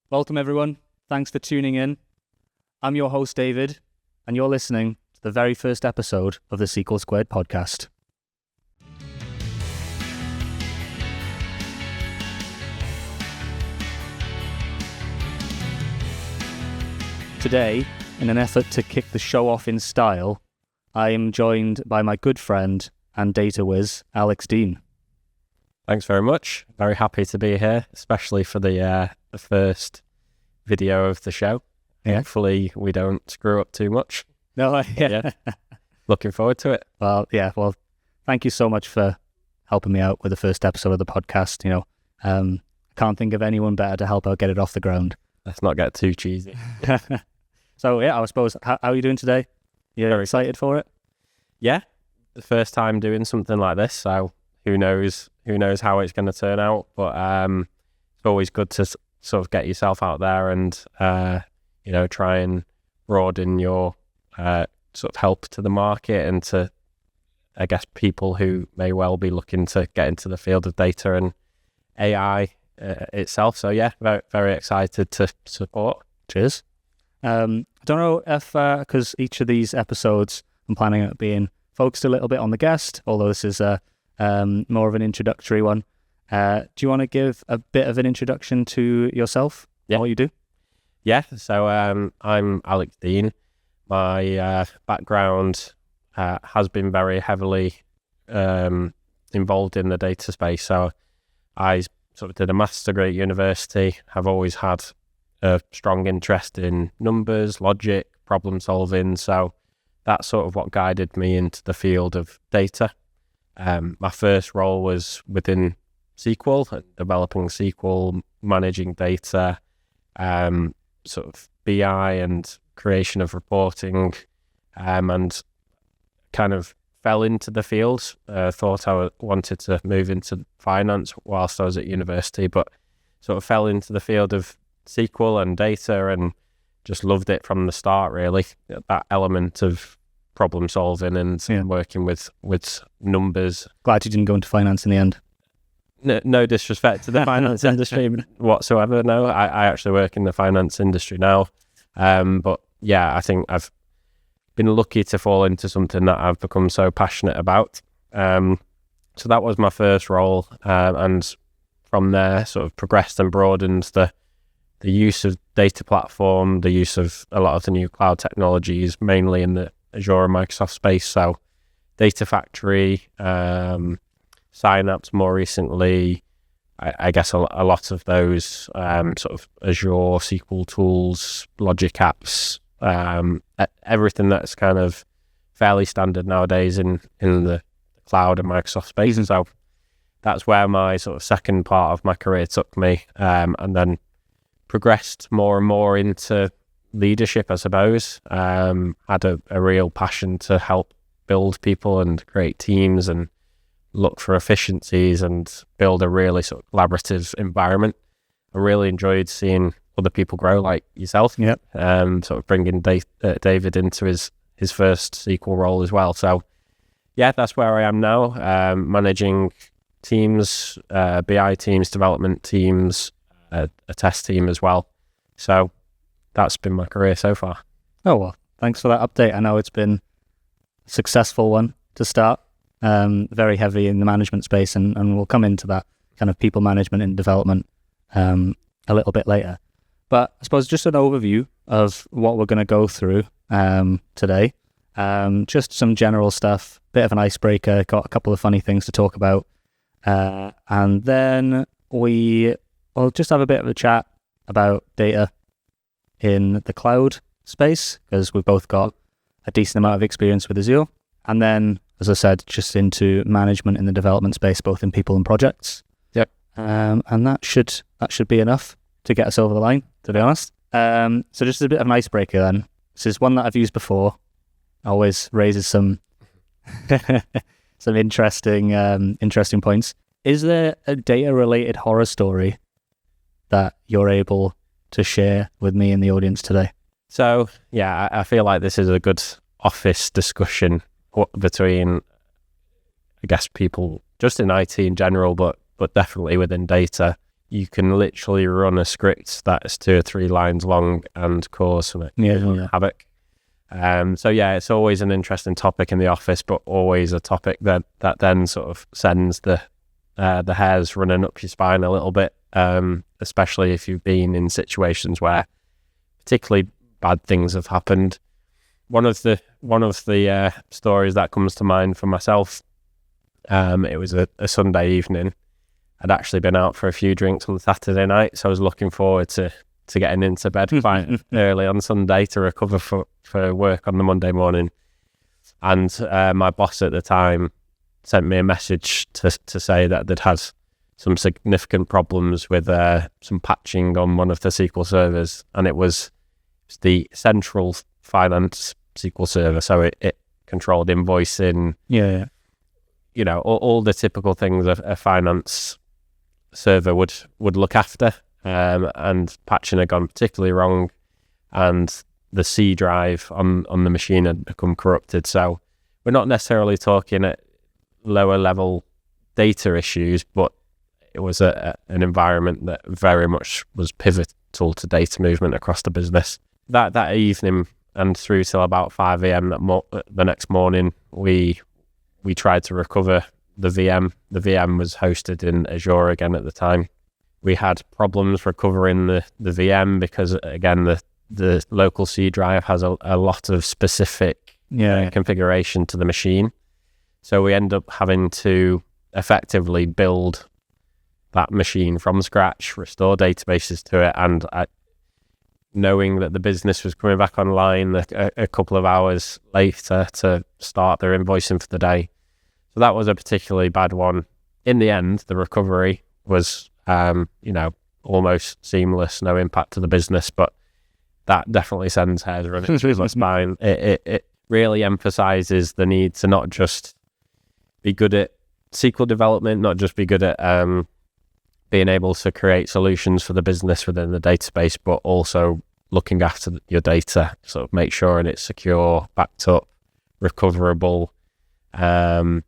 Welcome, everyone. Thanks for tuning in. I'm your host, David, and you're listening to the very first episode of the SQL Squared podcast. Today, in an effort to kick the show off in style, I am joined by my good friend and data whiz, Alex Dean. Thanks very much. Very happy to be here, especially for the first video of the show. Yeah. Hopefully we don't screw up too much. No, Yeah. Looking forward to it. Well, thank you so much for helping me out with the first episode of the podcast. Can't think of anyone better to help out get it off the ground. Let's not get too cheesy. So, I suppose, how are you doing today? You Very excited for it? Yeah, the first time doing something like this, so who knows how it's going to turn out. But it's always good to sort of get yourself out there and try and broaden your sort of help to the market and to, I guess, people who may well be looking to get into the field of data and AI itself. So yeah, very, very excited to support. Cheers. I don't know if, because each of these episodes I'm planning on being focused a little bit on the guest, although this is more of an introductory one. Do you want to give a bit of an introduction to yourself? Yeah. What you do? Yeah, so I'm Alex Dean. My background has been very heavily involved in the data space. So I sort of did a master's degree at university. I've always had a strong interest in numbers, logic, problem solving. So that's sort of what guided me into the field of data. My first role was within SQL, developing SQL, managing data, sort of BI and creation of reporting, and kind of fell into the field. Thought I wanted to move into finance whilst I was at university, but sort of fell into the field of SQL and data and just loved it from the start, really. That element of problem solving and working with numbers. Glad you didn't go into finance in the end. No disrespect to the finance industry whatsoever. No, I actually work in the finance industry now. But yeah, I think I've been lucky to fall into something that I've become so passionate about. So that was my first role. And from there sort of progressed and broadened the use of data platform, the use of a lot of the new cloud technologies, mainly in the Azure and Microsoft space. So Data Factory, Synapse more recently, I guess a lot of those sort of Azure SQL tools, logic apps, everything that's kind of fairly standard nowadays in the cloud and Microsoft space. And so that's where my sort of second part of my career took me, and then progressed more and more into leadership, I suppose. Had a real passion to help build people and create teams and look for efficiencies and build a really sort of collaborative environment. I really enjoyed seeing other people grow, like yourself. Yep. Sort of bringing David into his first SQL role as well. So yeah, that's where I am now, managing teams, BI teams, development teams, a test team as well. So that's been my career so far. Oh, well, thanks for that update. I know it's been a successful one to start, very heavy in the management space, and we'll come into that kind of people management and development a little bit later. But I suppose just an overview of what we're going to go through today. Just some general stuff, bit of an icebreaker, got a couple of funny things to talk about. And then we'll just have a bit of a chat about data in the cloud space, because we've both got a decent amount of experience with Azure. And then, as I said, just into management in the development space, both in people and projects. Yep. And that should be enough to get us over the line, to be honest. So just a bit of an icebreaker then. This is one that I've used before. Always raises some some interesting points. Is there a data-related horror story that you're able to share with me and the audience today? So yeah, I feel like this is a good office discussion between, I guess, people just in IT in general, but definitely within data. you can literally run a script that's 2 or 3 lines long and cause some havoc. So yeah, it's always an interesting topic in the office, but always a topic that then sort of sends the hairs running up your spine a little bit, especially if you've been in situations where particularly bad things have happened. One of the stories that comes to mind for myself, it was a Sunday evening. I'd actually been out for a few drinks on Saturday night, so I was looking forward to getting into bed quite early on Sunday to recover for work on the Monday morning. And my boss at the time sent me a message to say that they'd had some significant problems with some patching on one of the SQL servers, and it was the central finance SQL server, so it controlled invoicing, you know, all the typical things a finance server would look after, and patching had gone particularly wrong, and the C drive on the machine had become corrupted. So we're not necessarily talking at lower level data issues, but it was an environment that very much was pivotal to data movement across the business. That evening and through till about 5 a.m. the next morning, we tried to recover the VM. The VM was hosted in Azure again at the time. We had problems recovering the VM because, again, the local C drive has a lot of specific configuration to the machine. So we end up having to effectively build that machine from scratch, restore databases to it, and knowing that the business was coming back online a couple of hours later to start their invoicing for the day. So that was a particularly bad one. In the end, the recovery was, almost seamless, no impact to the business, but that definitely sends hairs running through my spine. It really emphasizes the need to not just be good at SQL development, not just be good at being able to create solutions for the business within the database, but also looking after your data, sort of make sure it's secure, backed up, recoverable, and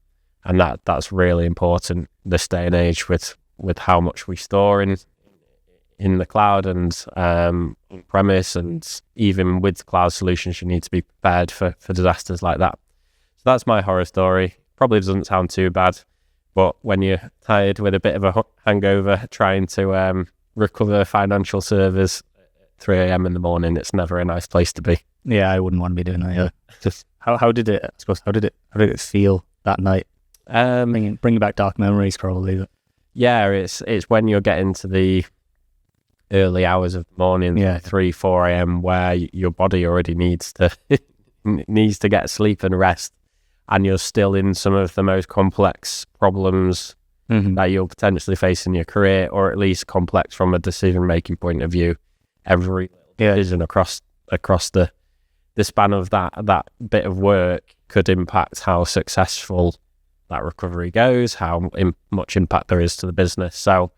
that's really important this day and age with how much we store in the cloud and on premise, and even with cloud solutions, you need to be prepared for disasters like that. So that's my horror story. Probably doesn't sound too bad, but when you're tired with a bit of a hangover, trying to recover financial servers at 3 a.m. in the morning, it's never a nice place to be. Yeah, I wouldn't want to be doing that either. Just how did it feel that night? Bringing back dark memories, probably. But. Yeah, it's when you're getting to the early hours of the morning, 3-4 a.m., where your body already needs to get sleep and rest, and you're still in some of the most complex problems that you'll potentially face in your career, or at least complex from a decision-making point of view. Every decision across the span of that bit of work could impact how successful that recovery goes, how much impact there is to the business. So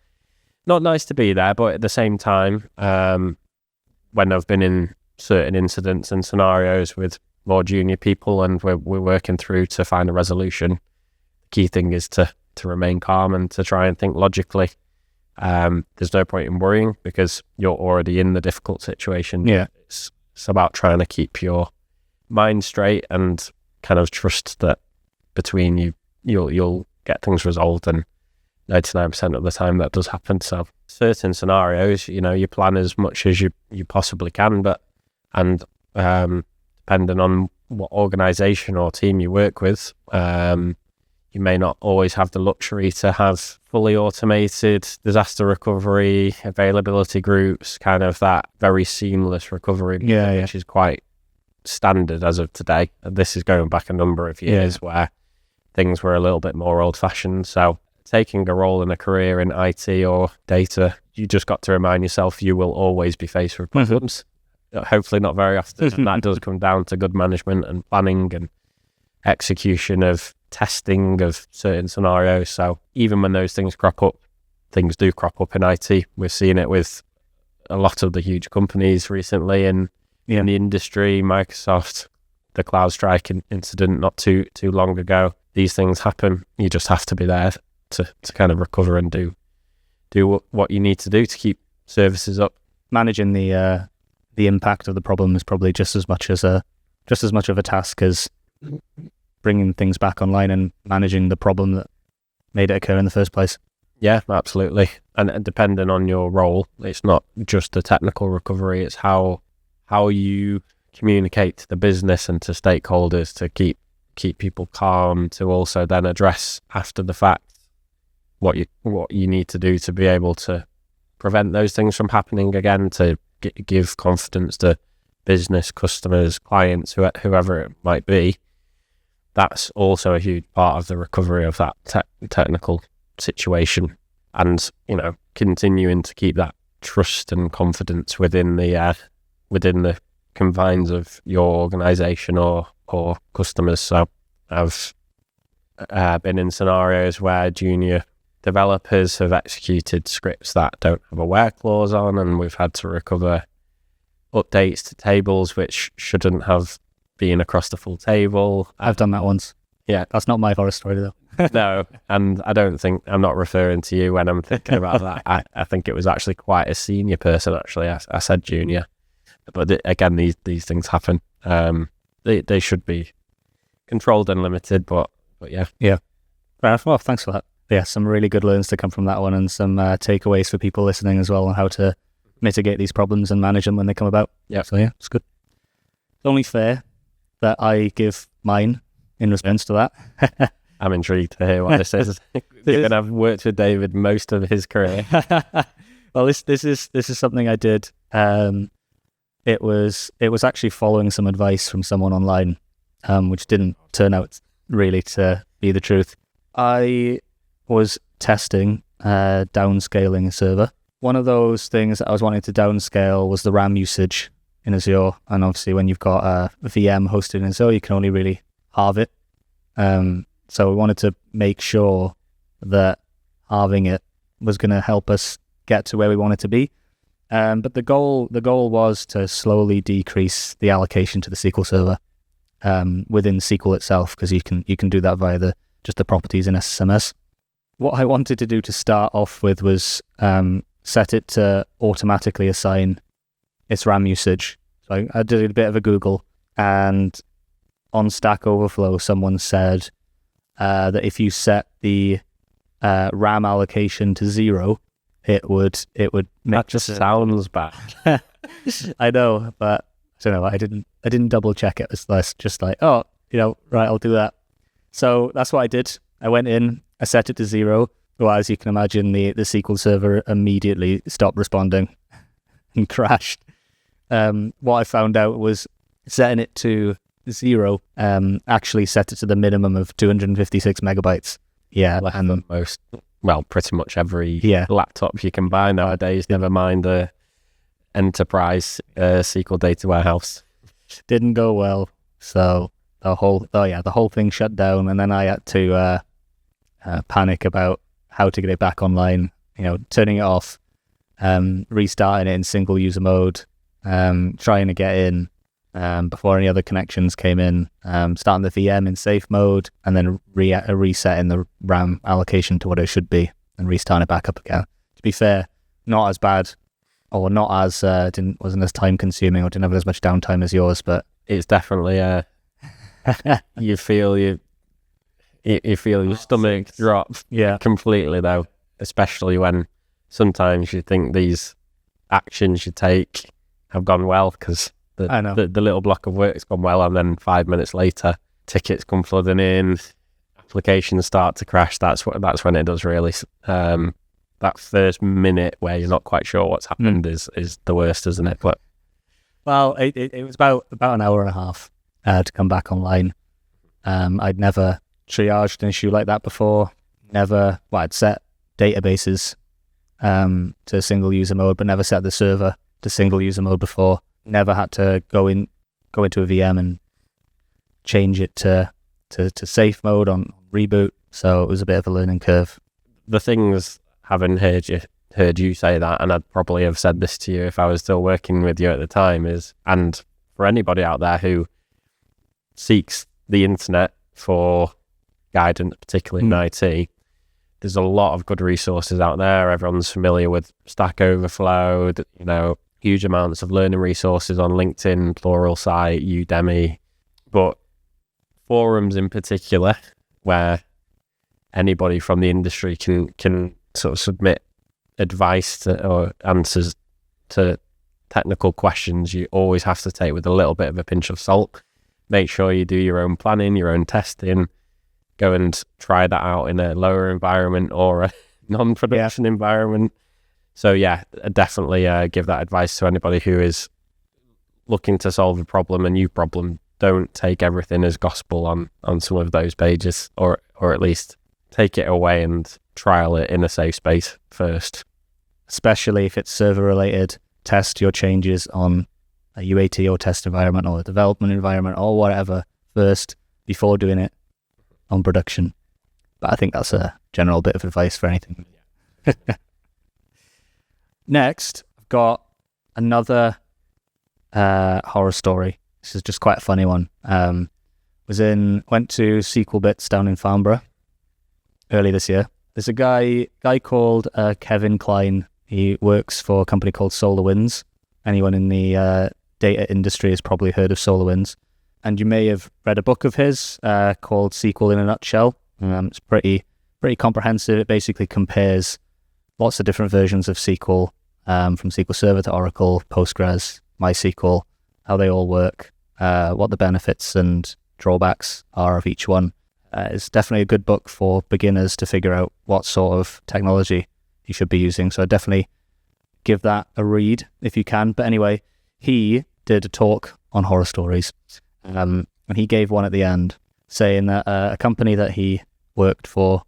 not nice to be there, but at the same time, when I've been in certain incidents and scenarios with more junior people and we're working through to find a resolution, the key thing is to remain calm and to try and think logically. There's no point in worrying because you're already in the difficult situation. It's about trying to keep your mind straight and kind of trust that between you, you'll get things resolved, and 99% of the time that does happen. So certain scenarios, you plan as much as you possibly can, and depending on what organization or team you work with, you may not always have the luxury to have fully automated disaster recovery, availability groups, kind of that very seamless recovery, which is quite standard as of today. And this is going back a number of years where things were a little bit more old-fashioned. So taking a role in a career in IT or data, you just got to remind yourself you will always be faced with problems. Hopefully not very often. And that does come down to good management and planning and execution of testing of certain scenarios. So even when those things crop up, things do crop up in IT. We've seen it with a lot of the huge companies recently in the industry, Microsoft, the CloudStrike incident not too long ago. These things happen. You just have to be there to kind of recover and do do what you need to do to keep services up. Managing the impact of the problem is probably just as much of a task as bringing things back online and managing the problem that made it occur in the first place. Yeah, absolutely. And depending on your role, it's not just the technical recovery, it's how you communicate to the business and to stakeholders to keep people calm, to also then address after the fact what you need to do to be able to prevent those things from happening again, to give confidence to business, customers, clients, whoever it might be. That's also a huge part of the recovery of that technical situation, and continuing to keep that trust and confidence within the confines of your organisation or customers. So I've been in scenarios where junior developers have executed scripts that don't have a where clause on, and we've had to recover updates to tables which shouldn't have been across the full table. I've done that once. Yeah. That's not my horror story though. No, and I'm not referring to you when I'm thinking about that. I think it was actually quite a senior person, actually. I said junior. But again, these things happen. They should be controlled and limited, but yeah. Yeah. Fair enough. Well, thanks for that. Yeah, some really good learns to come from that one, and some takeaways for people listening as well on how to mitigate these problems and manage them when they come about. Yeah. So yeah, it's good. It's only fair that I give mine in response to that. I'm intrigued to hear what this is. Given I've worked with David most of his career. Well, this is something I did. It was actually following some advice from someone online, which didn't turn out really to be the truth. I was testing downscaling a server. One of those things that I was wanting to downscale was the RAM usage in Azure, and obviously when you've got a VM hosted in Azure, you can only really halve it. So we wanted to make sure that halving it was going to help us get to where we wanted to be. But the goal was to slowly decrease the allocation to the SQL server within SQL itself, because you can do that via just the properties in SSMS. What I wanted to do to start off with was set it to automatically assign its RAM usage. So I did a bit of a Google, and on Stack Overflow, someone said that if you set the RAM allocation to 0, it would make that just sounds bad. I know, but I don't know. I didn't double check it. It's just like, right, I'll do that. So that's what I did. I went in, I set it to 0. Well, as you can imagine, the SQL server immediately stopped responding and crashed. What I found out was setting it to 0 actually set it to the minimum of 256 megabytes. Yeah, less than most. Well, pretty much every laptop you can buy nowadays. Never mind the enterprise SQL data warehouse. Didn't go well. So the whole thing shut down, and then I had to panic about how to get it back online. Turning it off, restarting it in single user mode, trying to get in before any other connections came in, starting the VM in safe mode, and then resetting the RAM allocation to what it should be, and restarting it back up again. To be fair, not as bad, or not as wasn't as time consuming, or didn't have as much downtime as yours, but it's definitely you feel your stomach drop completely though, especially when sometimes you think these actions you take have gone well, because the little block of work's gone well, and then 5 minutes later tickets come flooding in, applications start to crash. That's when it does really. That first minute where you're not quite sure what's happened is the worst, isn't it? But well, it was about an hour and a half to come back online. I'd never triaged an issue like that before. I'd set databases to single user mode, but never set the server to single user mode before. Never had to go into a VM and change it to safe mode on reboot. So it was a bit of a learning curve. The things, having heard you say that, and I'd probably have said this to you if I was still working with you at the time, and for anybody out there who seeks the internet for guidance, particularly in IT, there's a lot of good resources out there. Everyone's familiar with Stack Overflow, huge amounts of learning resources on LinkedIn, Pluralsight, Udemy, but forums in particular, where anybody from the industry can sort of submit advice or answers to technical questions, you always have to take with a little bit of a pinch of salt. Make sure you do your own planning, your own testing. Go and try that out in a lower environment or a non-production environment. So yeah, definitely give that advice to anybody who is looking to solve a problem, a new problem. Don't take everything as gospel on some of those pages, or at least take it away and trial it in a safe space first. Especially if it's server related, test your changes on a UAT or test environment or a development environment or whatever first before doing it on production. But I think that's a general bit of advice for anything. Next, I've got another horror story. This is just quite a funny one. Went to SQL Bits down in Farnborough early this year. There's a guy called Kevin Klein. He works for a company called SolarWinds. Anyone in the data industry has probably heard of SolarWinds. And you may have read a book of his called SQL in a Nutshell. It's pretty comprehensive. It basically compares lots of different versions of SQL, from SQL Server to Oracle, Postgres, MySQL, how they all work, what the benefits and drawbacks are of each one. It's definitely a good book for beginners to figure out what sort of technology you should be using. So definitely give that a read if you can. But anyway, he did a talk on horror stories. And he gave one at the end saying that a company that he worked for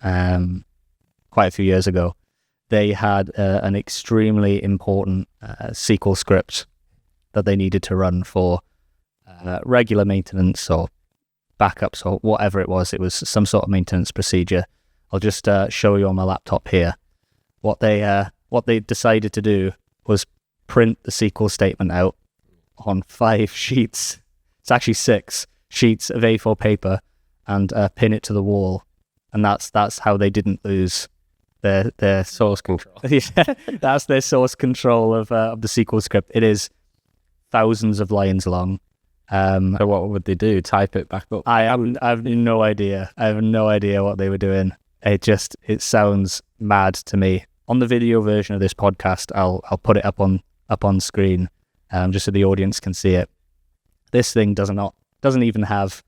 quite a few years ago, they had an extremely important SQL script that they needed to run for regular maintenance or backups or whatever it was. It was some sort of maintenance procedure. I'll just show you on my laptop here. What they decided to do was print the SQL statement out on 5 sheets. It's actually 6 sheets of A4 paper and pin it to the wall. And that's how they didn't lose their Source control. Yeah, that's their source control of the SQL script. It is thousands of lines long. So what would they do? Type it back up? I have no idea. I have no idea what they were doing. It sounds mad to me. On the video version of this podcast, I'll put it up on screen, just so the audience can see it. This thing doesn't even have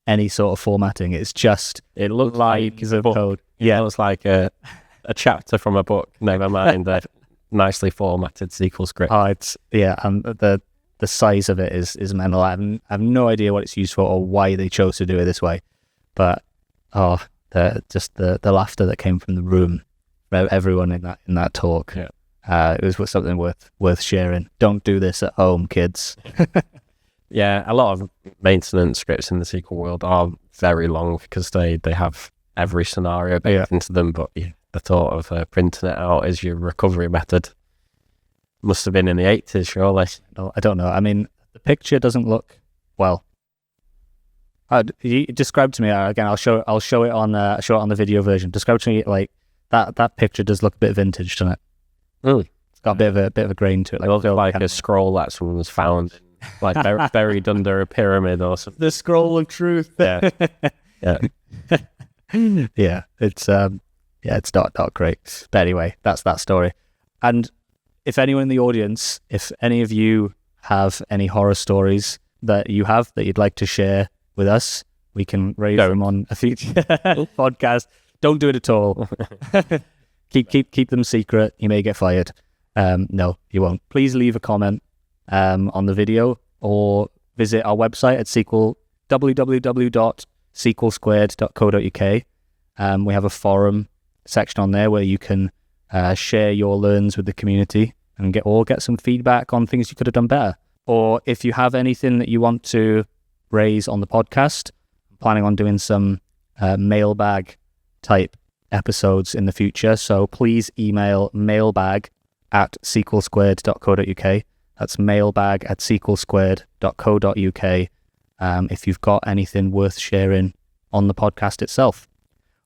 any sort of formatting. It's just it looks like a code. Yeah, it looks like a chapter from a book. Never mind a nicely formatted SQL script. Oh, and the size of it is mental. I have no idea what it's used for or why they chose to do it this way. But the laughter that came from the room, everyone in that talk. Yeah. It was something worth sharing. Don't do this at home, kids. Yeah, a lot of maintenance scripts in the SQL world are very long because they have every scenario baked into them. But the thought of printing it out as your recovery method must have been in the 80s, surely. No, I don't know. I mean, the picture doesn't look well. You describe to me again. I'll show it on the video version. Describe to me like that picture does look a bit vintage, doesn't it? Really? It's got a bit of a grain to it. It looks like a scroll that someone was found, like buried under a pyramid or something. The scroll of truth. Yeah. Yeah. It's it's not great. But anyway, that's that story. And if anyone in the audience, if any of you have any horror stories that you'd like to share with us, we can raise them on a future podcast. Don't do it at all. keep them secret. You may get fired. No, you won't. Please leave a comment on the video or visit our website at www.sqlsquared.co.uk. We have a forum section on there where you can share your learns with the community and get some feedback on things you could have done better. Or if you have anything that you want to raise on the podcast, I'm planning on doing some mailbag type episodes in the future. So please email mailbag@sqlsquared.co.uk. That's mailbag@sqlsquared.co.uk if you've got anything worth sharing on the podcast itself.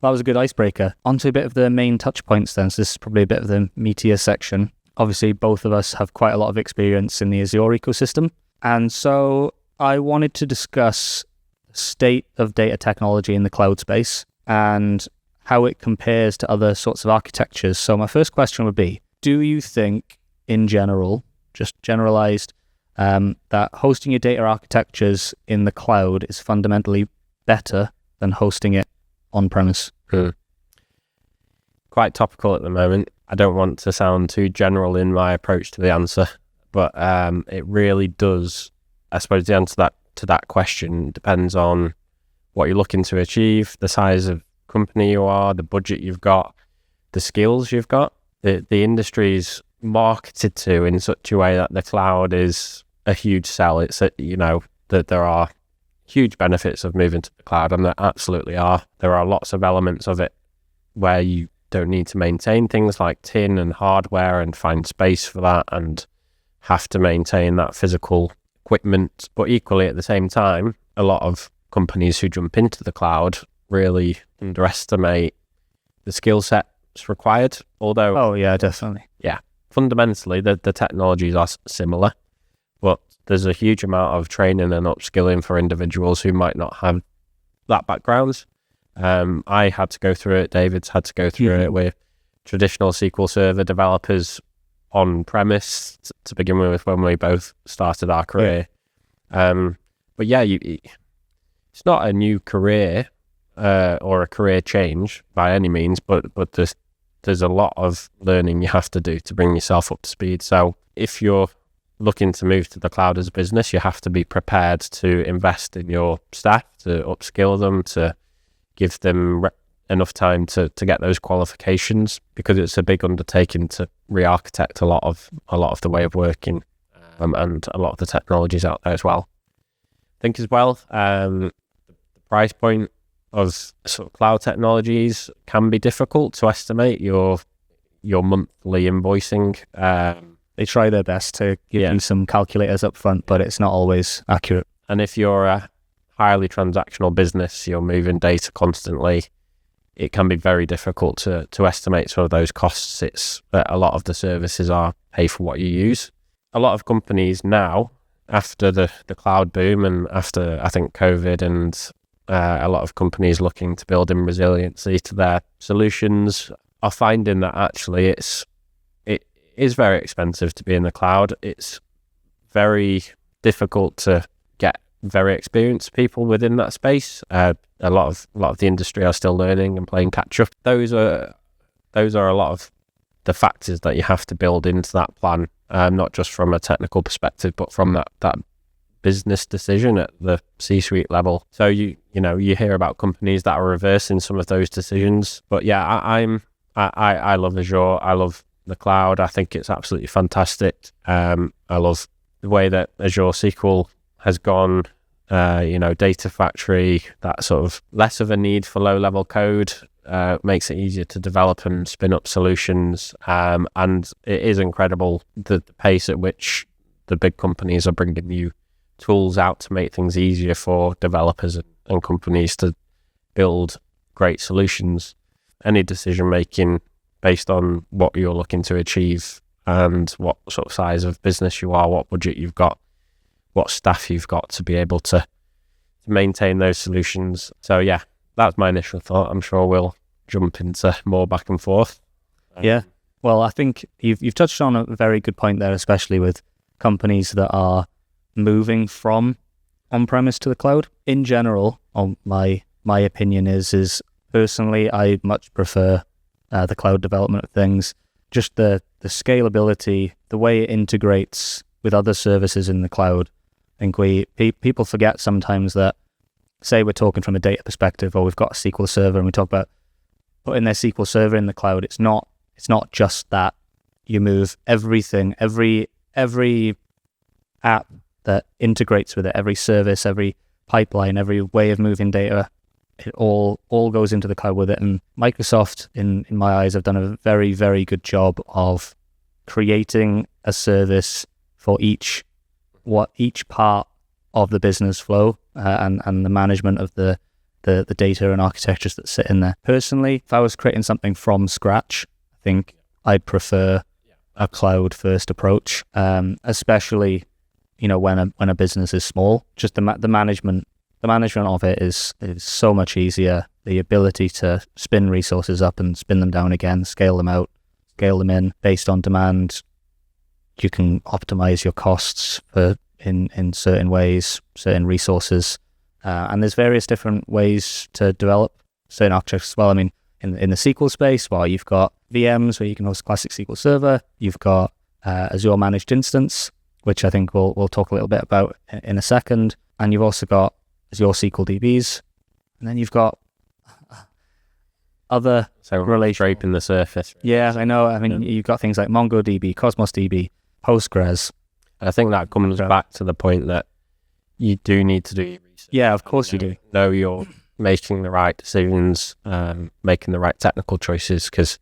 That was a good icebreaker. Onto a bit of the main touch points then. So this is probably a bit of the meatier section. Obviously, both of us have quite a lot of experience in the Azure ecosystem. And so I wanted to discuss the state of data technology in the cloud space and how it compares to other sorts of architectures. So my first question would be, do you think in general, just generalized, that hosting your data architectures in the cloud is fundamentally better than hosting it on-premise? Quite topical at the moment. I don't want to sound too general in my approach to the answer, but it really does. I suppose the answer to that question depends on what you're looking to achieve, the size of company you are, the budget you've got, the skills you've got. The industry's marketed to in such a way that the cloud is a huge sell. It's that there are huge benefits of moving to the cloud, and there absolutely are. There are lots of elements of it where you don't need to maintain things like tin and hardware and find space for that and have to maintain that physical equipment. But equally at the same time, a lot of companies who jump into the cloud really underestimate the skill sets required. Although, Oh yeah, definitely. fundamentally the technologies are similar, but there's a huge amount of training and upskilling for individuals who might not have that background. I had to go through it. David's had to go through it with traditional SQL Server developers on premise to begin with when we both started our career. But yeah, it's not a new career or a career change by any means, but there's a lot of learning you have to do to bring yourself up to speed. So if you're looking to move to the cloud as a business, you have to be prepared to invest in your staff, to upskill them, to give them enough time to get those qualifications, because it's a big undertaking to re-architect a lot of the way of working and a lot of the technologies out there as well. I think as well, the price point of sort of cloud technologies can be difficult to estimate your monthly invoicing. They try their best to give you some calculators up front, but it's not always accurate. And if you're a highly transactional business, you're moving data constantly, it can be very difficult to estimate sort of those costs. It's a lot of the services are pay for what you use. A lot of companies now, after the cloud boom and after, I think, COVID, and a lot of companies looking to build in resiliency to their solutions, are finding that actually it is very expensive to be in the cloud. It's very difficult to get very experienced people within that space. A lot of the industry are still learning and playing catch up. Those are a lot of the factors that you have to build into that plan, not just from a technical perspective, but from that business decision at the C-suite level. So you hear about companies that are reversing some of those decisions. But yeah, I love Azure. I love the cloud. I think it's absolutely fantastic. I love the way that Azure SQL has gone. Data Factory, that sort of less of a need for low-level code, makes it easier to develop and spin up solutions. And it is incredible the pace at which the big companies are bringing new tools out to make things easier for developers and companies to build great solutions. Any decision making based on what you're looking to achieve and what sort of size of business you are, what budget you've got, what staff you've got to be able to maintain those solutions. So yeah, that's my initial thought. I'm sure we'll jump into more back and forth. Yeah. Well, I think you've touched on a very good point there, especially with companies that are moving from on-premise to the cloud. In general, my opinion is personally, I much prefer the cloud development of things. Just the scalability, the way it integrates with other services in the cloud. I think people forget sometimes that, say we're talking from a data perspective, or we've got a SQL Server and we talk about putting their SQL Server in the cloud. It's not just that. You move everything, every app that integrates with it, every service, every pipeline, every way of moving data, it all goes into the cloud with it. And Microsoft, in my eyes, have done a very, very good job of creating a service for each part of the business flow and the management of the the data and architectures that sit in there. Personally, if I was creating something from scratch, I think I'd prefer a cloud first approach, especially, when a business is small. Just the management of it is so much easier. The ability to spin resources up and spin them down again, scale them out, scale them in based on demand. You can optimize your costs in certain ways, certain resources, and there's various different ways to develop certain architectures as well. I mean, in the SQL space, well, you've got VMs where you can host classic SQL Server. You've got Azure Managed Instance, which I think we'll talk a little bit about in a second, and you've also got Azure SQL DBs, and then you've got other scraping the surface. Yeah, I know. I mean, you've got things like MongoDB, Cosmos DB, Postgres. I think that comes back to the point that you do need to do your research. Yeah, of course you do. Know you're making the right decisions, making the right technical choices, because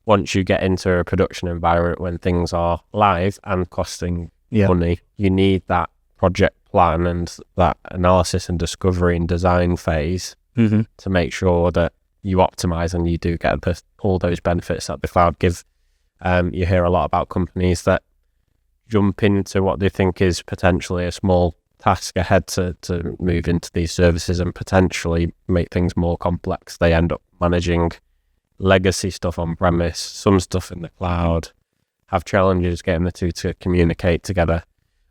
once you get into a production environment when things are live and costing money, you need that project plan and that analysis and discovery and design phase to make sure that you optimize and you do get all those benefits that the cloud give. You hear a lot about companies that jump into what they think is potentially a small task ahead to move into these services and potentially make things more complex. They end up managing legacy stuff on premise, some stuff in the cloud, have challenges getting the two to communicate together.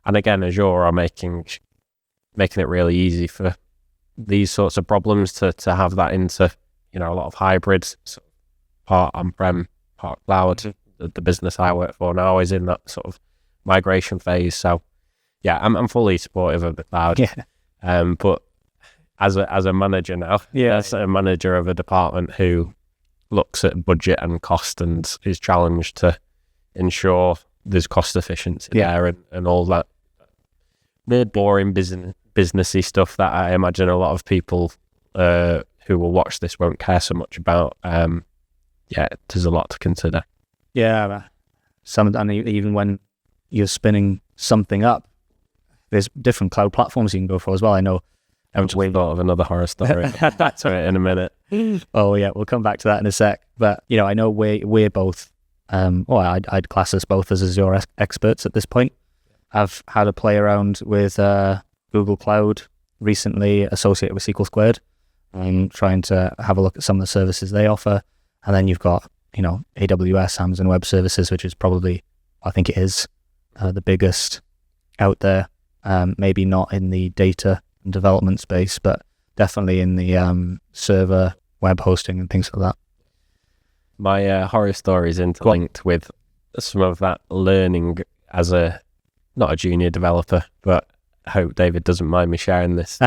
And again, Azure are making it really easy for these sorts of problems to have that into, a lot of hybrids, part on-prem, part cloud. The business I work for now is in that sort of migration phase. So yeah, I'm fully supportive of the cloud. Yeah. But as a manager now, as a manager of a department who looks at budget and cost and is challenged to ensure there's cost efficiency there and all that more boring businessy stuff that I imagine a lot of people who will watch this won't care so much about. There's a lot to consider. Yeah, and even when you're spinning something up, there's different cloud platforms you can go for as well. I know. I've just thought of another horror story. That's right, in a minute. Oh yeah, we'll come back to that in a sec. But I know we're both. I'd class us both as Azure experts at this point. I've had a play around with Google Cloud recently, associated with SQL Squared. I'm trying to have a look at some of the services they offer, and then you've got AWS, Amazon Web Services, which is probably, I think it is, the biggest out there. Maybe not in the data and development space, but definitely in the server, web hosting and things like that. My horror story is interlinked with some of that learning as not a junior developer, but I hope David doesn't mind me sharing this.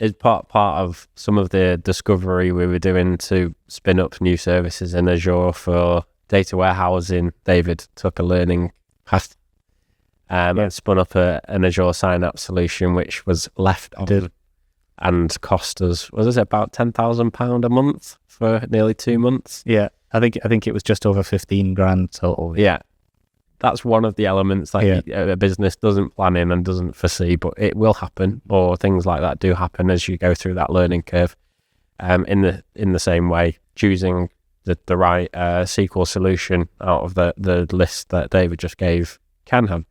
It's part of some of the discovery we were doing to spin up new services in Azure for data warehousing. David took a learning path and spun up an Azure sign-up solution, which was left on and cost us, was it about £10,000 a month for nearly 2 months? Yeah, I think it was just over 15 grand total. Yeah, that's one of the elements that a business doesn't plan in and doesn't foresee, but it will happen, or things like that do happen as you go through that learning curve. In the same way, choosing the right SQL solution out of the list that David just gave can have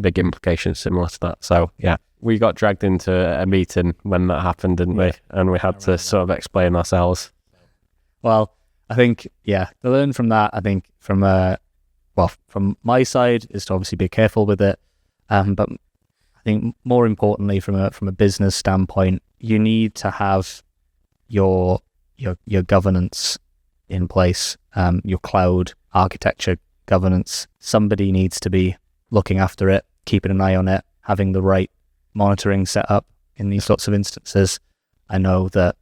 big implications similar to that. So yeah, we got dragged into a meeting when that happened, didn't we? And we had to sort of explain ourselves. Well, I think to learn from that, I think from my side is to obviously be careful with it, but I think more importantly from a business standpoint, you need to have your governance in place, your cloud architecture governance. Somebody needs to be looking after it, keeping an eye on it, having the right monitoring set up in these sorts of instances. I know that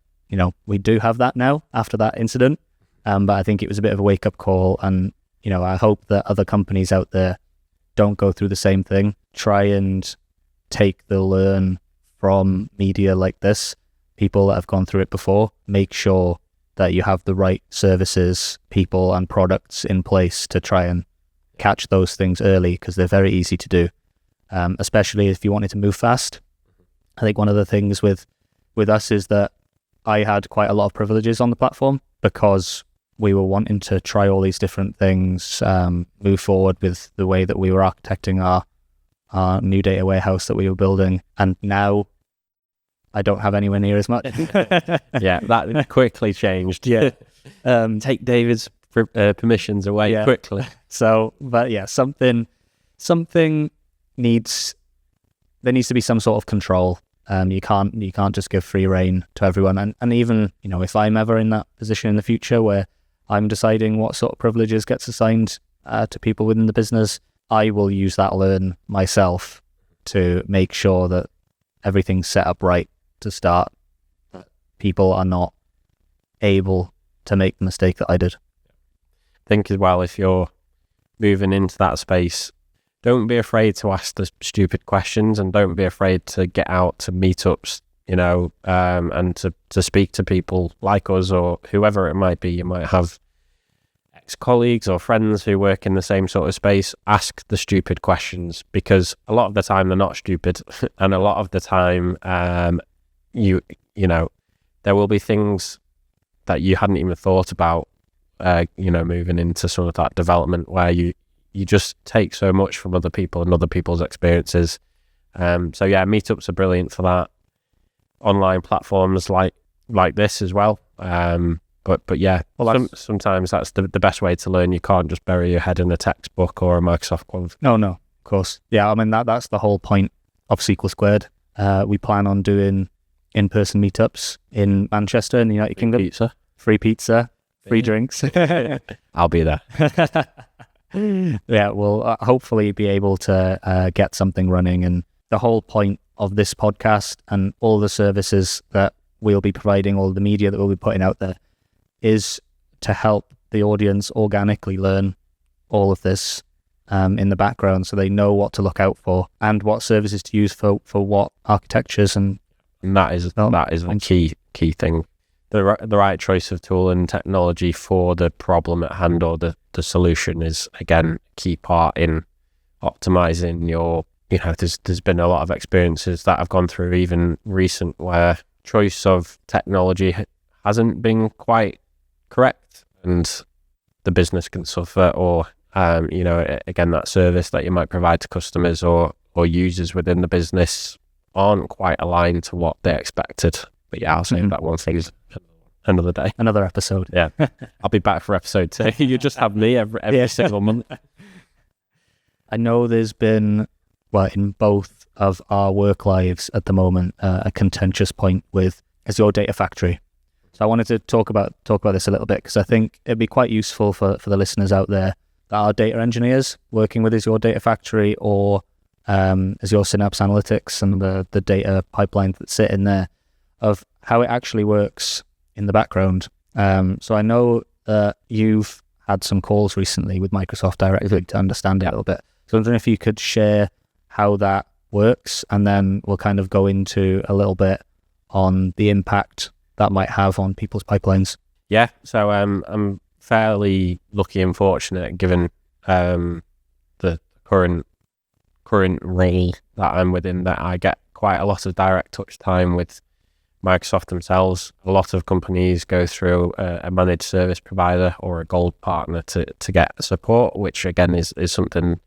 we do have that now after that incident, but I think it was a bit of a wake-up call, and I hope that other companies out there don't go through the same thing. Try and take the learn from media like this, people that have gone through it before. Make sure that you have the right services, people and products in place to try and catch those things early, because they're very easy to do, especially if you wanted to move fast. I think one of the things with us is that I had quite a lot of privileges on the platform because we were wanting to try all these different things, move forward with the way that we were architecting our new data warehouse that we were building. And now I don't have anywhere near as much. Yeah, that quickly changed. Yeah. Take David's permissions away quickly. So, but yeah, something there needs to be some sort of control. You can't just give free rein to everyone. And even, if I'm ever in that position in the future where I'm deciding what sort of privileges gets assigned to people within the business, I will use that learn myself to make sure that everything's set up right to start. That people are not able to make the mistake that I did. Think as well, if you're moving into that space, don't be afraid to ask the stupid questions, and don't be afraid to get out to meetups, and to speak to people like us or whoever it might be. You might have ex-colleagues or friends who work in the same sort of space. Ask the stupid questions, because a lot of the time they're not stupid, and a lot of the time, there will be things that you hadn't even thought about, moving into some of that development where you just take so much from other people and other people's experiences. So yeah, meetups are brilliant for that. Online platforms like this as well. But yeah, sometimes that's the best way to learn. You can't just bury your head in a textbook or a Microsoft qualification. No, of course. Yeah, I mean, that's the whole point of SQL Squared. We plan on doing in-person meetups in Manchester in the United Kingdom. Free pizza, free drinks. I'll be there. Yeah, we'll hopefully be able to get something running. And the whole point of this podcast and all the services that we'll be providing, all the media that we'll be putting out there, is to help the audience organically learn all of this in the background, so they know what to look out for and what services to use for what architectures. And that is the key thing. The right choice of tool and technology for the problem at hand, or the solution, is again a key part in optimizing your, there's been a lot of experiences that I've gone through, even recent, where choice of technology hasn't been quite correct and the business can suffer, or again, that service that you might provide to customers or users within the business aren't quite aligned to what they expected. But yeah, I'll save that one thing another day. Another episode. Yeah. I'll be back for episode 2. You just have me every single month. I know there's been, in both of our work lives at the moment, a contentious point with Azure Data Factory. So I wanted to talk about this a little bit, because I think it'd be quite useful for the listeners out there that are data engineers working with Azure Data Factory or Azure Synapse Analytics and the data pipelines that sit in there, of how it actually works in the background. So I know that you've had some calls recently with Microsoft directly to understand it a little bit. So I'm wondering if you could share how that works, and then we'll kind of go into a little bit on the impact that might have on people's pipelines. Yeah, so I'm fairly lucky and fortunate, given the current role that I'm within, that I get quite a lot of direct touch time with Microsoft themselves. A lot of companies go through a managed service provider or a gold partner to get support, which again is something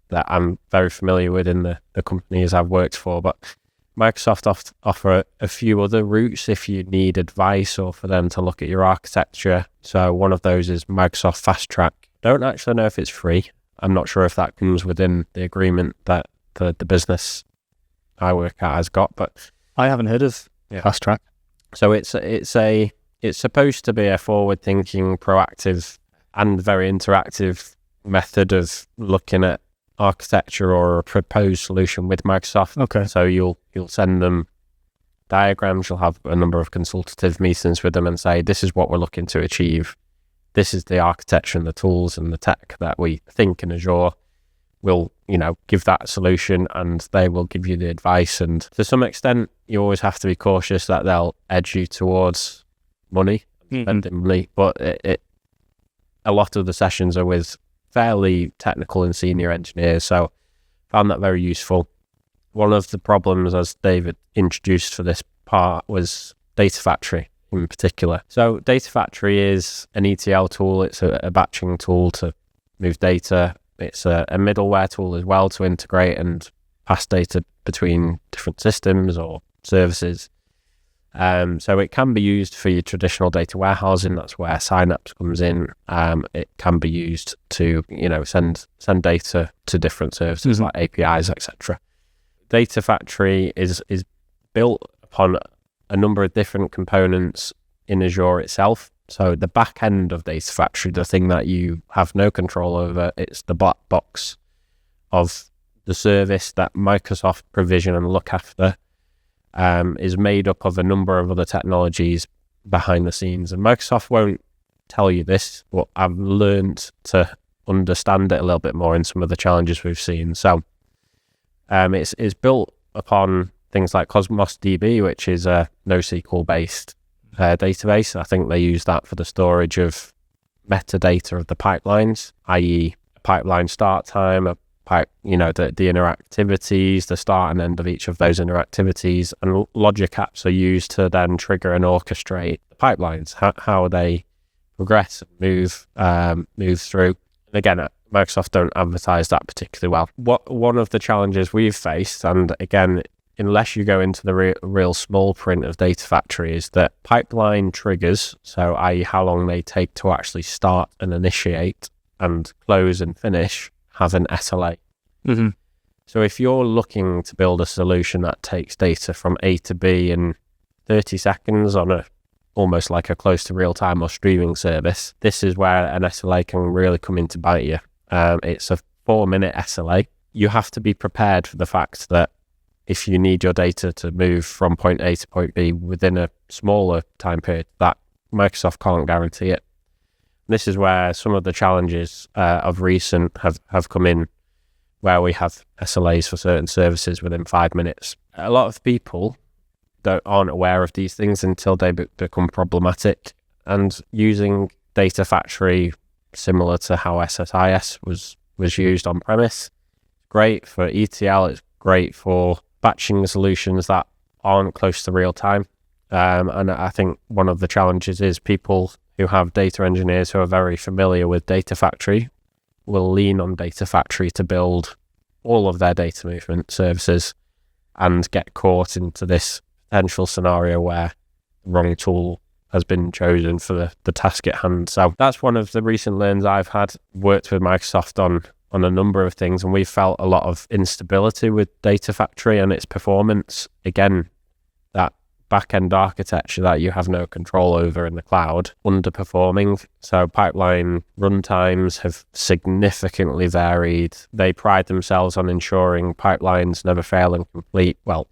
that I'm very familiar with in the companies I've worked for. But Microsoft offer a few other routes if you need advice or for them to look at your architecture. So one of those is Microsoft Fast Track. Don't actually know if it's free. I'm not sure if that comes within the agreement that the business I work at has got, but I haven't heard of Fast Track. So it's supposed to be a forward-thinking, proactive, and very interactive method of looking at architecture or a proposed solution with Microsoft. Okay. So you'll send them diagrams, you'll have a number of consultative meetings with them and say, this is what we're looking to achieve. This is the architecture and the tools and the tech that we think in Azure will, give that solution, and they will give you the advice. And to some extent, you always have to be cautious that they'll edge you towards money, spending money. But a lot of the sessions are with fairly technical and senior engineers, so found that very useful. One of the problems, as David introduced for this part, was Data Factory in particular. So Data Factory is an ETL tool. It's a batching tool to move data. It's a middleware tool as well to integrate and pass data between different systems or services. So it can be used for your traditional data warehousing. That's where Synapse comes in. It can be used to, send data to different services like APIs, etc. Data Factory is built upon a number of different components in Azure itself. So the back end of Data Factory, the thing that you have no control over, it's the black box of the service that Microsoft provision and look after, is made up of a number of other technologies behind the scenes. And Microsoft won't tell you this, but I've learned to understand it a little bit more in some of the challenges we've seen. So it's built upon things like Cosmos DB, which is a NoSQL based database. I think they use that for the storage of metadata of the pipelines, i.e. pipeline start time, the interactivities, the start and end of each of those interactivities, and logic apps are used to then trigger and orchestrate the pipelines, how they progress and move through. And again, Microsoft don't advertise that particularly well. One of the challenges we've faced, and again, unless you go into the real small print of Data Factory, is that pipeline triggers, so i.e. how long they take to actually start and initiate and close and finish, have an SLA. Mm-hmm. So if you're looking to build a solution that takes data from A to B in 30 seconds on almost like a close to real time or streaming service, this is where an SLA can really come in to bite you. It's a 4-minute SLA. You have to be prepared for the fact that if you need your data to move from point A to point B within a smaller time period, that Microsoft can't guarantee it. This is where some of the challenges of recent have come in, where we have SLAs for certain services within 5 minutes. A lot of people aren't aware of these things until they become problematic. And using Data Factory, similar to how SSIS was used on premise, great for ETL. It's great for batching solutions that aren't close to real time. And I think one of the challenges is people who have data engineers who are very familiar with Data Factory will lean on Data Factory to build all of their data movement services and get caught into this potential scenario where the wrong tool has been chosen for the task at hand. So that's one of the recent learns I've had. Worked with Microsoft on a number of things, and we felt a lot of instability with Data Factory and its performance. Again, that back-end architecture that you have no control over in the cloud, underperforming. So pipeline runtimes have significantly varied. They pride themselves on ensuring pipelines never fail and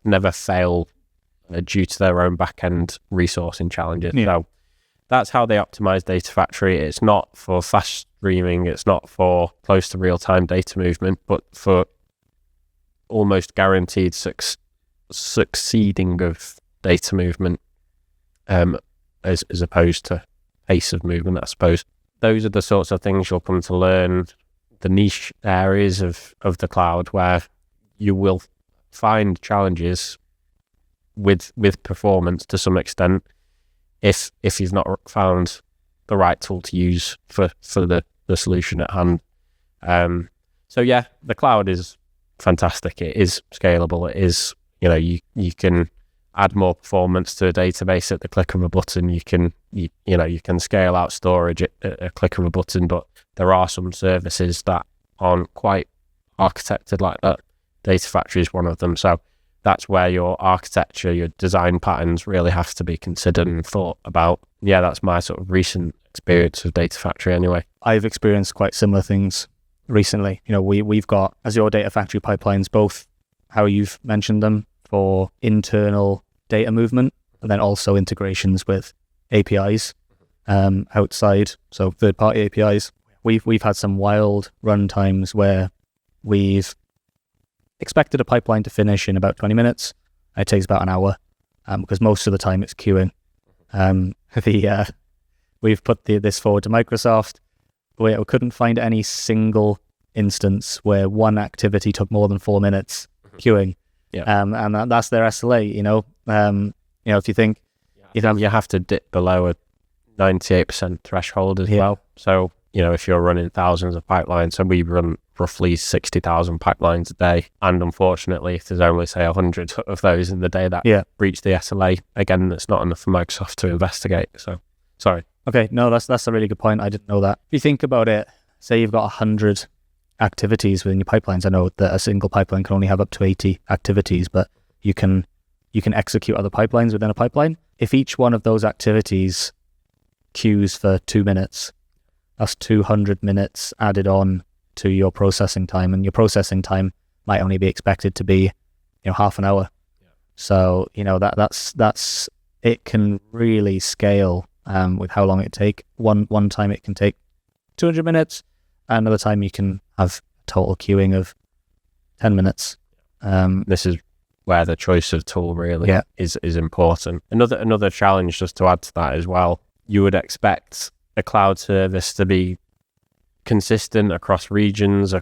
never fail due to their own back-end resourcing challenges. Yeah. So that's how they optimize Data Factory. It's not for fast streaming, it's not for close to real-time data movement, but for almost guaranteed succeeding of data movement, as opposed to pace of movement, I suppose. Those are the sorts of things you'll come to learn, the niche areas of the cloud where you will find challenges with performance to some extent if you've not found the right tool to use for the solution at hand. So yeah, the cloud is fantastic. It is scalable. It is, you can add more performance to a database at the click of a button. You can scale out storage at a click of a button, but there are some services that aren't quite architected like that. Data Factory is one of them. So that's where your architecture, your design patterns really have to be considered and thought about. Yeah, that's my sort of recent experience of Data Factory anyway. I've experienced quite similar things recently. We've got Azure Data Factory pipelines, both how you've mentioned them for internal data movement, and then also integrations with APIs outside, so third-party APIs. We've had some wild run times where we've expected a pipeline to finish in about 20 minutes. It takes about an hour because most of the time it's queuing. We've put this forward to Microsoft. We couldn't find any single instance where one activity took more than 4 minutes queuing. Yeah. And that's their SLA, If you think you have to dip below a 98% threshold as well. So, if you're running thousands of pipelines, so we run roughly 60,000 pipelines a day. And unfortunately, if there's only, say, 100 of those in the day that breach the SLA, again, it's not enough for Microsoft to investigate. So, sorry. Okay, no, that's a really good point. I didn't know that. If you think about it, say you've got 100 activities within your pipelines. I know that a single pipeline can only have up to 80 activities, but you can execute other pipelines within a pipeline. If each one of those activities queues for 2 minutes, that's 200 minutes added on to your processing time, and your processing time might only be expected to be, half an hour. So, that's it can really scale with how long it take. One time it can take 200 minutes, another time you can have total queuing of 10 minutes. This is where the choice of tool really is important. Another challenge, just to add to that as well, you would expect a cloud service to be consistent across regions.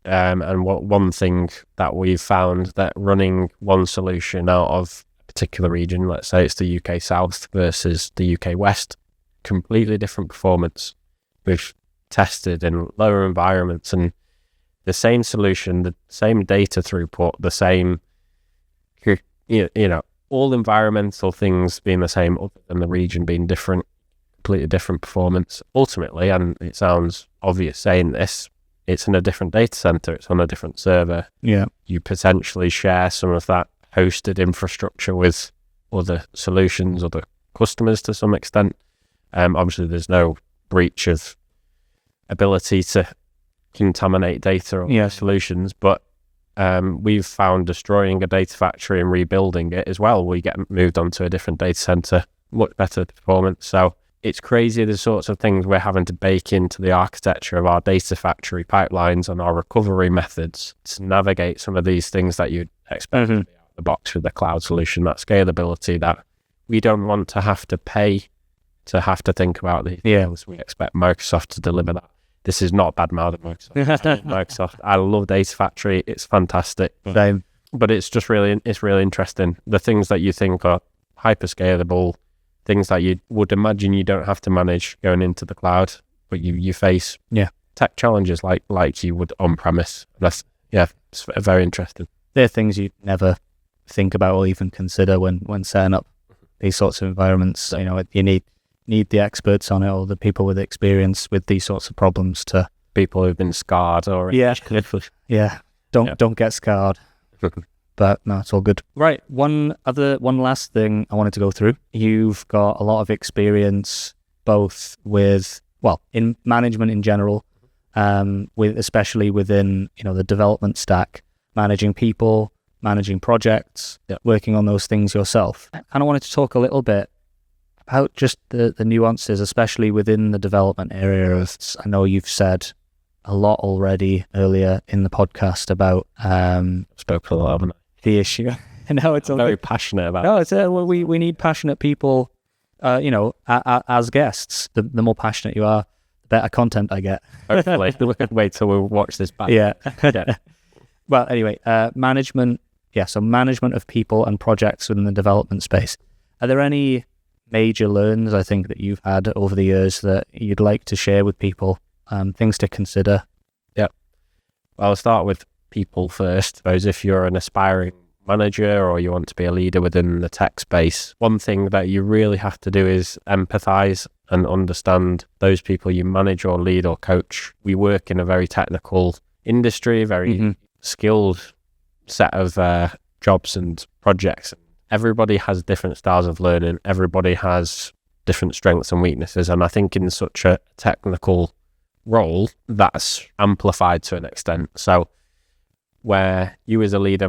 And one thing that we've found, that running one solution out of a particular region, let's say it's the UK South versus the UK West, completely different performance. We've tested in lower environments, and the same solution, the same data throughput, the same, all environmental things being the same, other than the region being different, completely different performance. Ultimately, and it sounds obvious saying this, it's in a different data center, it's on a different server. Yeah. You potentially share some of that hosted infrastructure with other solutions, other customers to some extent. Obviously, there's no breach of ability to contaminate data or solutions, but we've found destroying a data factory and rebuilding it as well, we get moved onto a different data center, much better performance. So it's crazy the sorts of things we're having to bake into the architecture of our data factory pipelines and our recovery methods to navigate some of these things that you'd expect to be out of the box with the cloud solution, that scalability that we don't want to have to pay to have to think about these things. We expect Microsoft to deliver that. This is not bad mouth Microsoft. I love Data Factory. It's fantastic. Same. But it's just really interesting. The things that you think are hyper scalable, things that you would imagine you don't have to manage going into the cloud, but you face tech challenges like you would on premise. That's it's very interesting. They're things you'd never think about or even consider when setting up these sorts of environments. You need the experts on it, or the people with experience with these sorts of problems, to people who've been scarred or don't get scarred. But no, it's all good. Right, one last thing I wanted to go through. You've got a lot of experience both with, in management in general, especially within the development stack, managing people, managing projects, working on those things yourself. And I wanted to talk a little bit about just the nuances, especially within the development area. I know you've said a lot already earlier in the podcast about spoke a lot, haven't I? The issue. No, it's very passionate about. No, it's we need passionate people. As guests, the more passionate you are, the better content I get. Hopefully, wait till we watch this back. Yeah. Well, anyway, management. Yeah, so management of people and projects within the development space. Are there any major learns, I think, that you've had over the years that you'd like to share with people? Things to consider. Yeah. Well, I'll start with people first. I suppose if you're an aspiring manager or you want to be a leader within the tech space, one thing that you really have to do is empathize and understand those people you manage or lead or coach. We work in a very technical industry, very skilled set of jobs and projects. Everybody has different styles of learning. Everybody has different strengths and weaknesses. And I think in such a technical role, that's amplified to an extent. So where you as a leader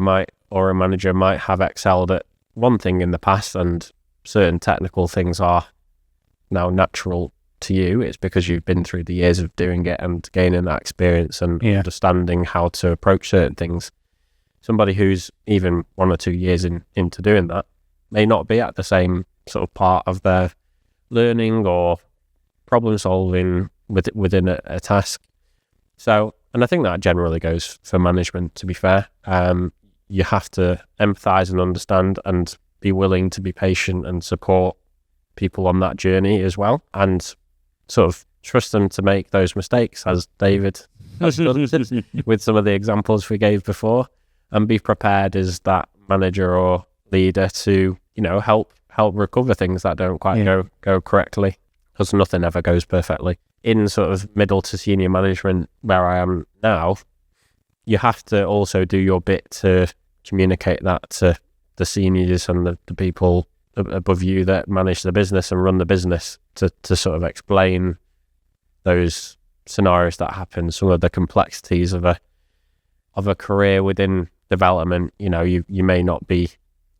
or a manager might have excelled at one thing in the past, and certain technical things are now natural to you, it's because you've been through the years of doing it and gaining that experience and understanding how to approach certain things. Somebody who's even 1 or 2 years into doing that may not be at the same sort of part of their learning or problem solving within a task. So, and I think that generally goes for management, to be fair. You have to empathize and understand and be willing to be patient and support people on that journey as well, and sort of trust them to make those mistakes, as David has done with some of the examples we gave before, and be prepared as that manager or leader to, help recover things that don't quite go correctly, because nothing ever goes perfectly. In sort of middle to senior management where I am now, you have to also do your bit to communicate that to the seniors and the people above you that manage the business and run the business, to sort of explain those scenarios that happen, some of the complexities of a career within development. You may not be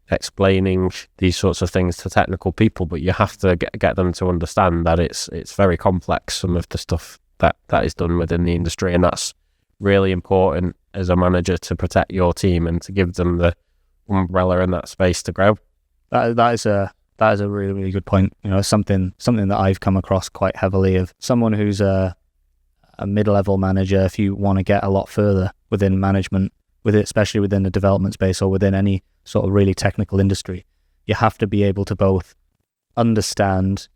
explaining these sorts of things to technical people, but you have to get them to understand that it's very complex, some of the stuff that is done within the industry, and that's really important as a manager, to protect your team and to give them the umbrella and that space to grow. That is a really, really good point. Something that I've come across quite heavily, of someone who's a mid-level manager. If you want to get a lot further within management, especially within the development space or within any sort of really technical industry, you have to be able to both understand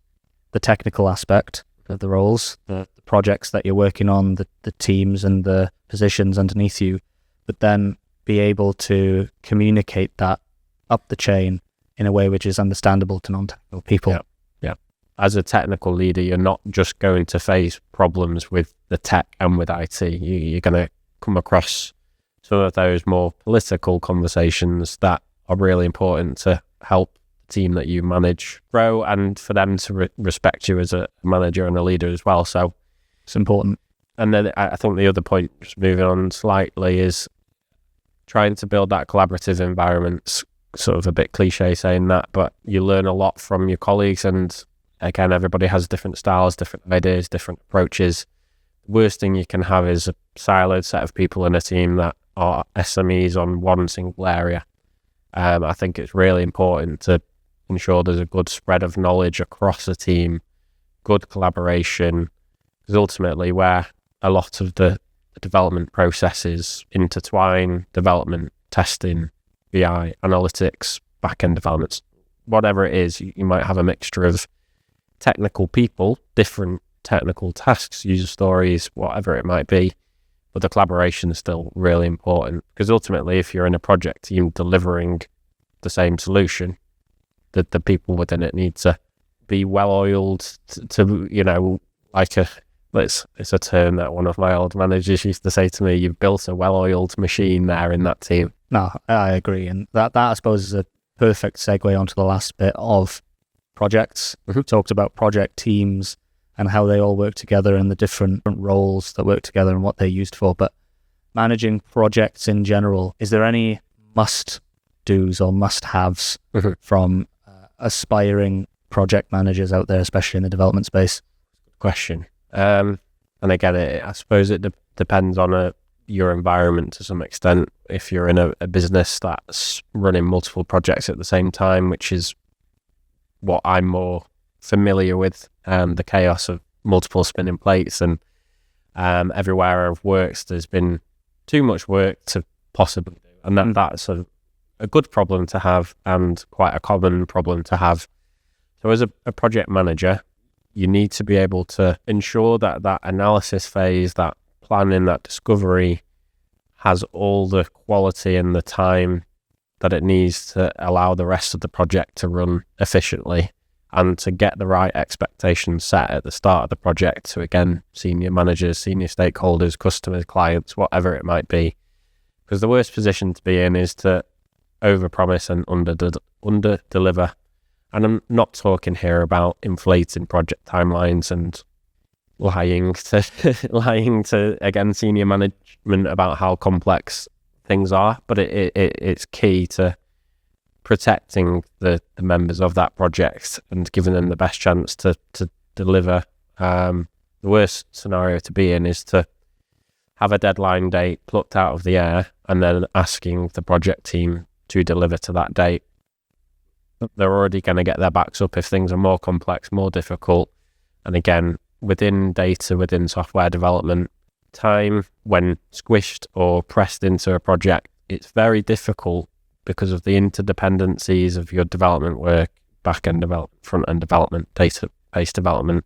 the technical aspect of the roles, the projects that you're working on, the teams and the positions underneath you, but then be able to communicate that up the chain in a way which is understandable to non-technical people. Yeah. As a technical leader, you're not just going to face problems with the tech and with IT. You're going to come across some of those more political conversations that are really important to help the team that you manage grow, and for them to respect you as a manager and a leader as well. So it's important. And then I think the other point, just moving on slightly, is trying to build that collaborative environment. Sort of a bit cliche saying that, but you learn a lot from your colleagues, and again, everybody has different styles, different ideas, different approaches. The worst thing you can have is a siloed set of people in a team that are SMEs on one single area. I think it's really important to ensure there's a good spread of knowledge across a team, good collaboration, because ultimately where a lot of the development processes intertwine, development, testing, BI, analytics, back-end developments, whatever it is, you might have a mixture of technical people, different technical tasks, user stories, whatever it might be, but the collaboration is still really important, because ultimately if you're in a project team delivering the same solution, the people within it need to be well-oiled to like it's a term that one of my old managers used to say to me, you've built a well-oiled machine there in that team. No, I agree. And that I suppose is a perfect segue onto the last bit of projects. We talked about project teams and how they all work together and the different roles that work together and what they're used for. But managing projects in general, is there any must-dos or must-haves from aspiring project managers out there, especially in the development space? Good question. And again, I suppose it depends on your environment to some extent. If you're in a business that's running multiple projects at the same time, which is what I'm more familiar with, the chaos of multiple spinning plates, and everywhere I've worked, there's been too much work to possibly do. And that's a good problem to have, and quite a common problem to have. So as a project manager, you need to be able to ensure that analysis phase, that planning, that discovery has all the quality and the time that it needs to allow the rest of the project to run efficiently, and to get the right expectations set at the start of the project to, again, senior managers, senior stakeholders, customers, clients, whatever it might be. Because the worst position to be in is to overpromise and under-deliver. And I'm not talking here about inflating project timelines and lying to again senior management about how complex things are, but it's key to protecting the members of that project and giving them the best chance to deliver. The worst scenario to be in is to have a deadline date plucked out of the air and then asking the project team to deliver to that date. They're already going to get their backs up if things are more complex, more difficult. And again, within data, within software development, time when squished or pressed into a project, it's very difficult because of the interdependencies of your development work back-end development, front-end development, database development,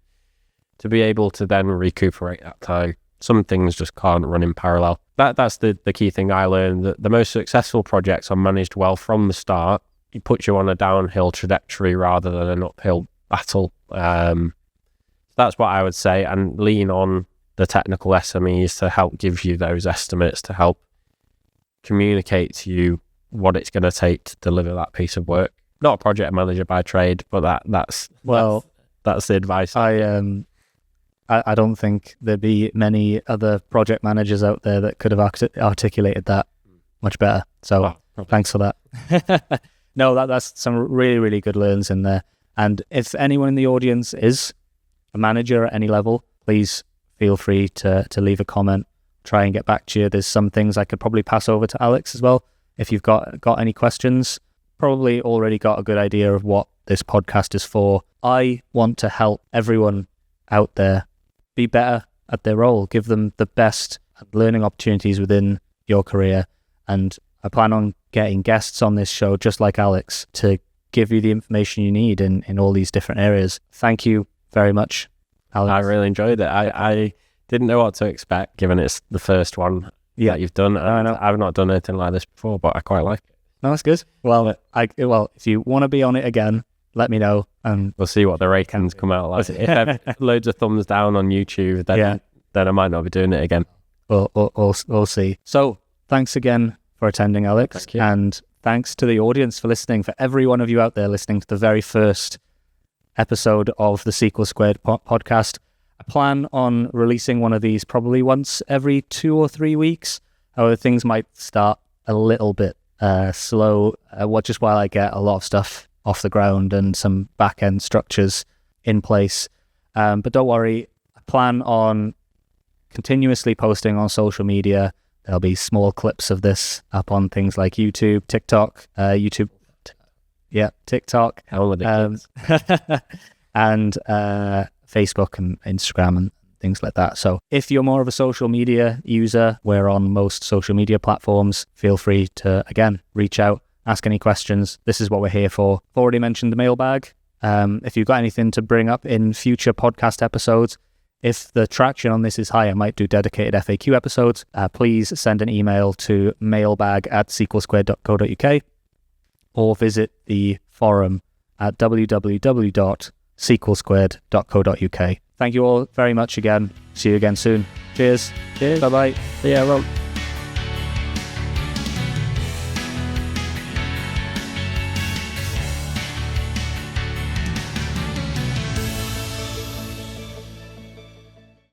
to be able to then recuperate that time. Some things just can't run in parallel. That's the key thing I learned, that the most successful projects are managed well from the start. It puts you on a downhill trajectory rather than an uphill battle. That's what I would say, and lean on the technical SMEs to help give you those estimates, to help communicate to you what it's going to take to deliver that piece of work. Not a project manager by trade, but that's the advice. I don't think there'd be many other project managers out there that could have articulated that much better. So thanks for that. No, that's some really, really good learns in there. And if anyone in the audience is a manager at any level, please feel free to leave a comment, try and get back to you. There's some things I could probably pass over to Alex as well. If you've got any questions, probably already got a good idea of what this podcast is for. I want to help everyone out there be better at their role, give them the best learning opportunities within your career. And I plan on getting guests on this show, just like Alex, to give you the information you need in all these different areas. Thank you very much, Alex. I really enjoyed it. I didn't know what to expect, given it's the first one that you've done. I know I've not done anything like this before, but I quite like it. No, that's good. Well, if you want to be on it again, let me know, and we'll see what the ratings come out like. If I have loads of thumbs down on YouTube, then I might not be doing it again. We'll see. So thanks again for attending, Alex. Thank you. And thanks to the audience for listening, for every one of you out there listening to the very first episode of the SQL Squared podcast. I plan on releasing one of these probably once every 2 or 3 weeks. However, things might start a little bit slow, just while I get a lot of stuff off the ground and some back-end structures in place. But don't worry, I plan on continuously posting on social media. There'll be small clips of this up on things like YouTube, TikTok, TikTok, and Facebook and Instagram and things like that. So if you're more of a social media user, we're on most social media platforms. Feel free to, again, reach out, ask any questions. This is what we're here for. I've already mentioned the mailbag. If you've got anything to bring up in future podcast episodes, if the traction on this is high, I might do dedicated FAQ episodes. Please send an email to mailbag@sqlsquared.co.uk or visit the forum at www.sqlsquared.co.uk. Thank you all very much again. See you again soon. Cheers. Cheers. Bye-bye. See ya, Rob.